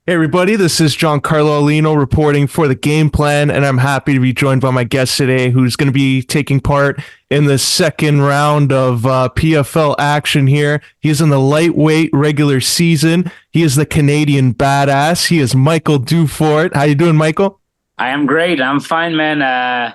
Hey everybody, this is Giancarlo Aulino reporting for the Game Plan, and I'm happy to be joined by my guest today, who's going to be taking part in the second round of PFL action here. He is in the lightweight regular season. He is the Canadian badass. He is Michael Dufort. How you doing, Michael? I am great. I'm fine, man.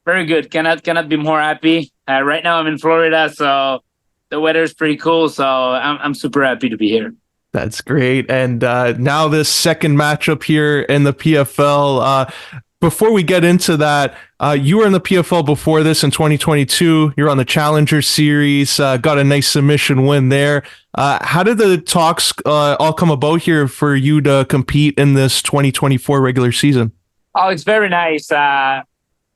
Very good. Cannot be more happy. Right now I'm in Florida, so the weather is pretty cool. So I'm super happy to be here. That's great. And now this second matchup here in the PFL. Before we get into that, you were in the PFL before this in 2022. You're on the Challenger Series, got a nice submission win there. How did the talks all come about here for you to compete in this 2024 regular season? Oh, it's very nice.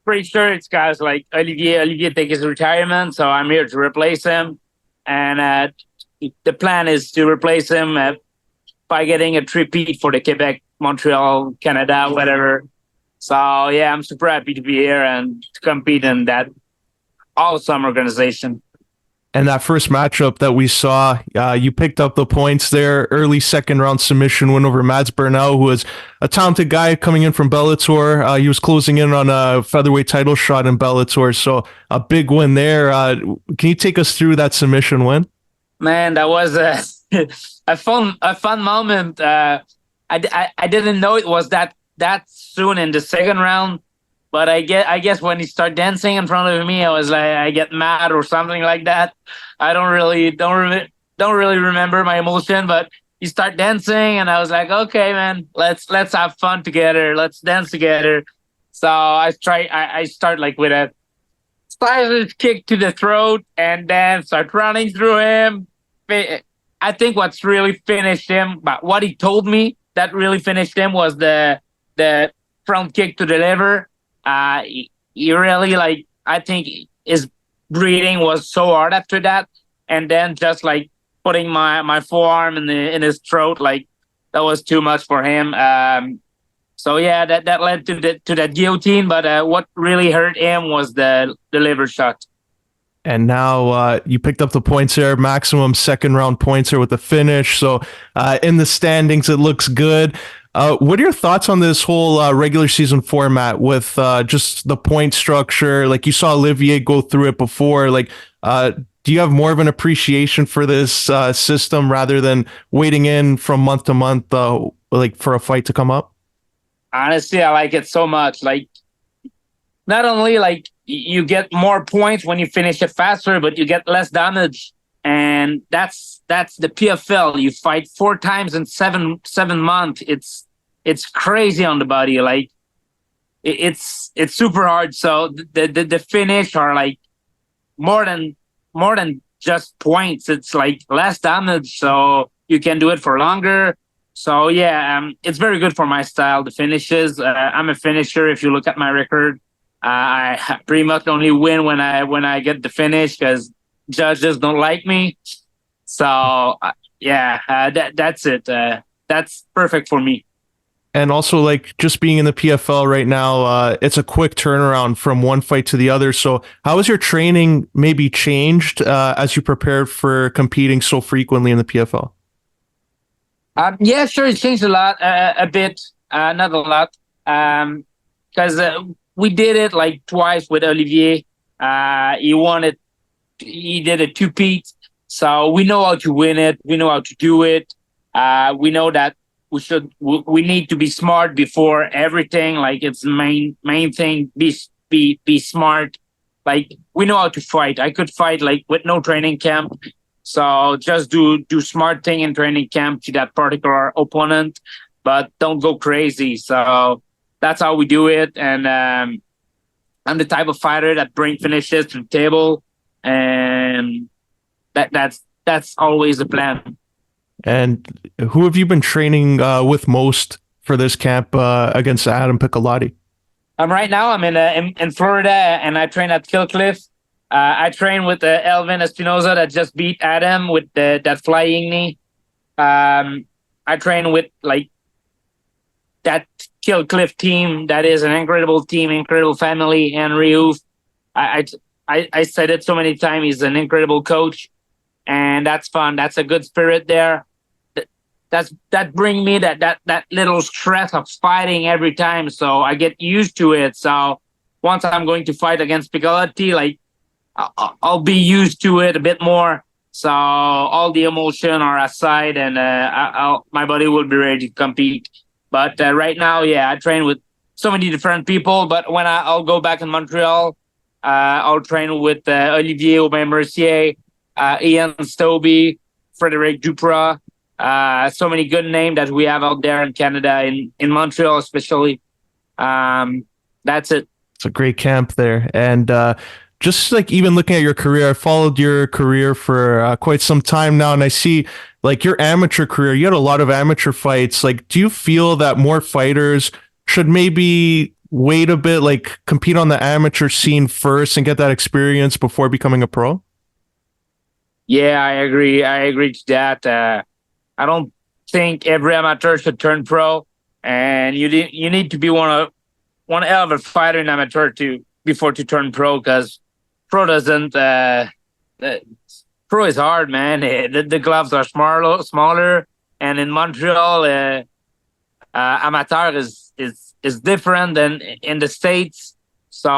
Pretty sure it's guys like Olivier take his retirement, so I'm here to replace him. And the plan is to replace him by getting a three-peat for the Quebec, Montreal, Canada, whatever. So yeah, I'm super happy to be here and to compete in that awesome organization. And that first matchup that we saw, you picked up the points there. Early second round submission win over Mads Burnell, who was a talented guy coming in from Bellator. He was closing in on a featherweight title shot in Bellator, so a big win there. Can you take us through that submission win? Man, that was a fun moment. I didn't know it was that soon in the second round, but I guess when he started dancing in front of me, I was like, I get mad or something like that. I don't really remember my emotion, but he started dancing, and I was like, okay, man, let's have fun together, let's dance together. So I start like with a stylish kick to the throat and then start running through him. I think what's really finished him, but what he told me that really finished him was the front kick to the liver. He really, like, I think his breathing was so hard after that, and then just like putting my forearm in his throat, like that was too much for him. So yeah, that led to that guillotine. But what really hurt him was the liver shot. And now you picked up the points there, maximum second round points here with the finish. So in the standings, it looks good. What are your thoughts on this whole regular season format with just the point structure? Like, you saw Olivier go through it before. Like, do you have more of an appreciation for this system rather than waiting in from month to month, like for a fight to come up? Honestly, I like it so much. Like, not only like you get more points when you finish it faster, but you get less damage. And that's the PFL. You fight 4 times in seven months. It's crazy on the body. Like, it's super hard. So the finish are like more than just points. It's like less damage, so you can do it for longer. So yeah, it's very good for my style. The finishes. I'm a finisher. If you look at my record, I pretty much only win when I get the finish because judges don't like me. So that's it. That's perfect for me. And also, like, just being in the PFL right now, it's a quick turnaround from one fight to the other. So how has your training maybe changed as you prepared for competing so frequently in the PFL? Yeah, sure, it changed a lot, a bit, not a lot, because we did it like twice with Olivier. He did a two-peat, so we know how to win it. We know how to do it. We know that we need to be smart before everything. Like, it's the main thing. Be smart. Like, we know how to fight. I could fight like with no training camp. So just do smart thing in training camp to that particular opponent, but don't go crazy. So that's how we do it. And I'm the type of fighter that bring finishes to the table, and that's always the plan. And who have you been training with most for this camp against Adam Piccolotti? Right now I'm in Florida, and I train at Killcliff. I train with Elvin Espinoza that just beat Adam with that flying knee. I train with like that Killcliff team. That is an incredible team, incredible family. Henry Hoof. I said it so many times. He's an incredible coach, and that's fun. That's a good spirit there. that bring me that little stress of fighting every time. So I get used to it. So once I'm going to fight against Piccolotti, like I'll be used to it a bit more. So all the emotion are aside, and my body will be ready to compete. But right now, yeah, I train with so many different people. But when I'll go back in Montreal, I'll train with Olivier Aubin-Mercier, Ian Stobie, Frederic Duprat. So many good names that we have out there in Canada, in Montreal especially. That's it. It's a great camp there. And just like even looking at your career, I followed your career for quite some time now, and I see like your amateur career, you had a lot of amateur fights. Like, do you feel that more fighters should maybe wait a bit, like compete on the amateur scene first and get that experience before becoming a pro? Yeah, I agree. I agree to that. I don't think every amateur should turn pro, and you need to be one hell of a fighter in amateur before to turn pro, because pro doesn't. Pro is hard, man. The gloves are smaller, and in Montreal, amateur is different than in the States. So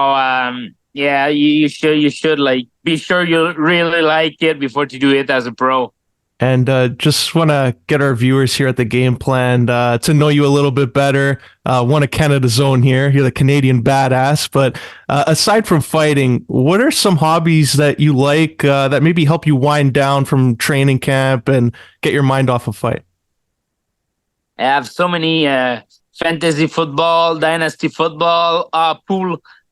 yeah, you should like be sure you really like it before to do it as a pro. And just want to get our viewers here at the game plan to know you a little bit better. One of Canada's own here. You're the Canadian badass. But aside from fighting, what are some hobbies that you like that maybe help you wind down from training camp and get your mind off a fight? I have so many fantasy football, dynasty football,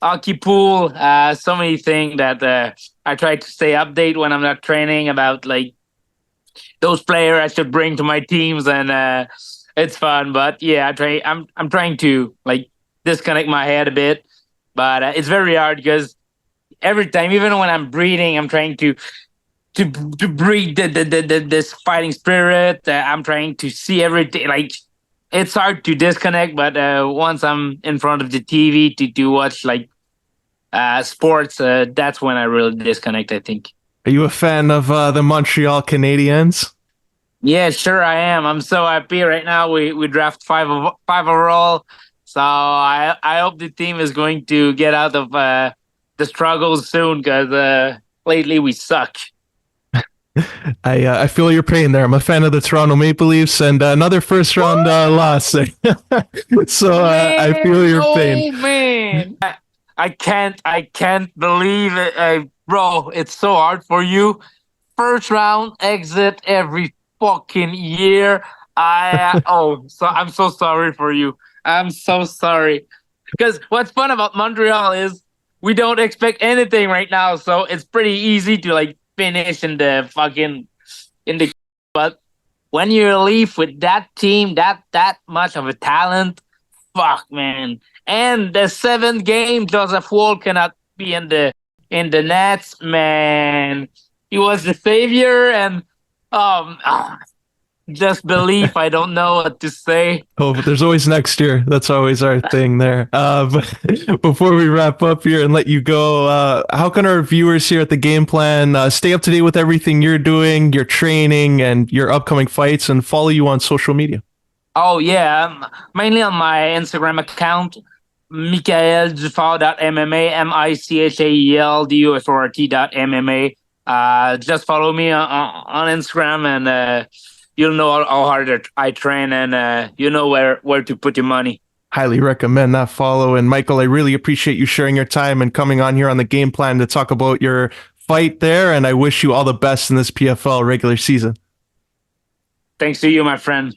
hockey pool, so many things that I try to stay update when I'm not training about, like, those players I should bring to my teams, and it's fun. But yeah, I'm trying to like disconnect my head a bit, but it's very hard because every time, even when I'm breathing, I'm trying to breathe this fighting spirit. I'm trying to see everything. Like, it's hard to disconnect, but once I'm in front of the TV to watch like sports, that's when I really disconnect, I think. Are you a fan of the Montreal Canadiens? Yeah, sure I am. I'm so happy right now. We draft five overall, so I hope the team is going to get out of the struggles soon, because lately we suck. I feel your pain there. I'm a fan of the Toronto Maple Leafs, and another first round loss. So I feel your pain. Oh man, I can't believe it, bro. It's so hard for you. First round exit every fucking year. So I'm so sorry for you. I'm so sorry. Because what's fun about Montreal is we don't expect anything right now, so it's pretty easy to like finish in the. But when you leave with that team, that much of a talent, fuck, man. And the seventh game, Joseph Woll cannot be in the nets, man. He was the savior, and just belief. I don't know what to say. Oh, but there's always next year. That's always our thing there. But before we wrap up here and let you go, how can our viewers here at the Game Plan stay up to date with everything you're doing, your training, and your upcoming fights, and follow you on social media? Oh yeah, mainly on my Instagram account, Michael Dufort.MMA, MICHAEL.DUFORT.MMA. Just follow me on Instagram, and you'll know how hard I train, and you know where to put your money. Highly recommend that follow. And Michael, I really appreciate you sharing your time and coming on here on the Game Plan to talk about your fight there. And I wish you all the best in this PFL regular season. Thanks to you, my friend.